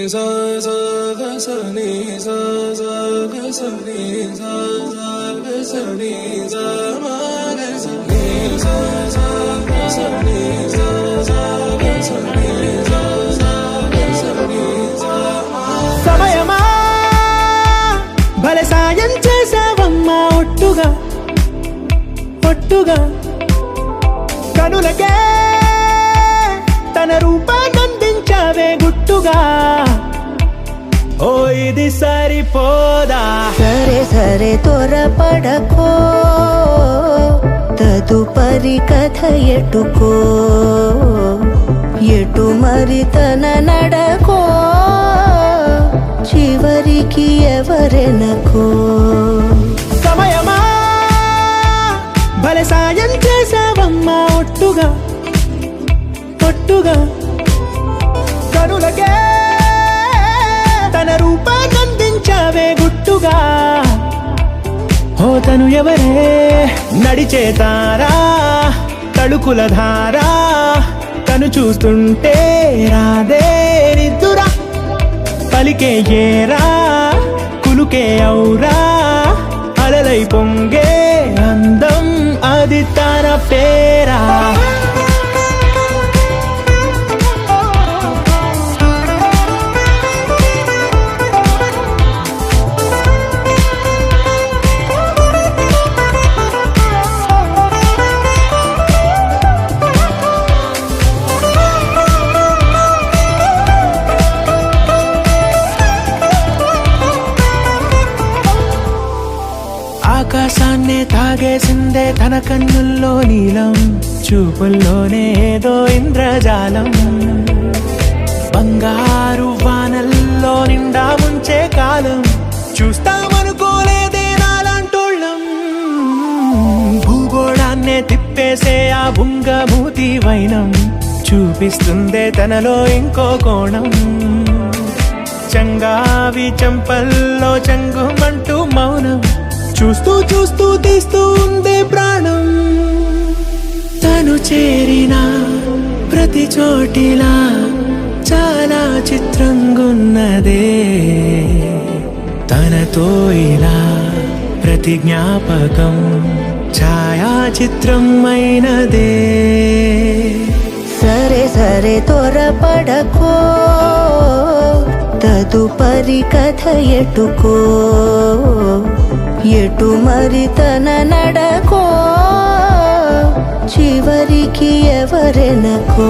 sa sa ga sa ni sa sa ga sa ni sa sa ga sa ni sa ma ga sa ni sa sa ga sa ni sa sa ga sa ni sa sa ga sa ni sa ma సమయమా భలే సాయం చేసావమ్మా ఒట్టుగా ఒట్టుగా కనులకే తన రూపాన్నందించావే గుట్టుగా ఓ ఇది సరిపోదా సరే సరే త్వరపడకో తదుపరి కథ ఎటుకో ఎటు మరి తన నడకో చివరికి ఎవరెనకో సమయమా భలే సాయం చేసావమ్మా ఒట్టుగా ఒట్టుగా కనులకే తన రూపాన్నందించావే గుట్టుగా ఓ తను ఎవరే నడిచే తారా తళుకుల ధారా తను చూస్తుంటే రాదే నిద్దురా పలికే ఏరా కులుకే ఔరా అలలై పొంగే అందం అది తన పేరా ఆకాశాన్నే తాగేసిందే తన కన్నుల్లో నీలం చూపుల్లోనే ఏదో ఇంద్రజాలం బంగారు వానల్లో నిండా ముంచే కాలం చూస్తామనుకోలేదే నాలాంటోళ్ళం భూగోళాన్నే తిప్పేసే ఆ బుంగమూతి వైనం చూపిస్తుందే తనలో ఇంకో కోణం చంగావి చంపల్లో చంగుమంటూ మౌనం చూస్తూ చూస్తూ తీస్తూ ఉందే ప్రాణం తను చేరిన ప్రతి చోటిలా చాలా చిత్రంగున్నదే తనతో ఇలా ప్రతి జ్ఞాపకం ఛాయాచిత్రం అయినదే సరే సరే త్వరపడకో తదుపరి కథ ఎటుకో ఎటు మరి తన నడకో చివరికి ఎవరెనకో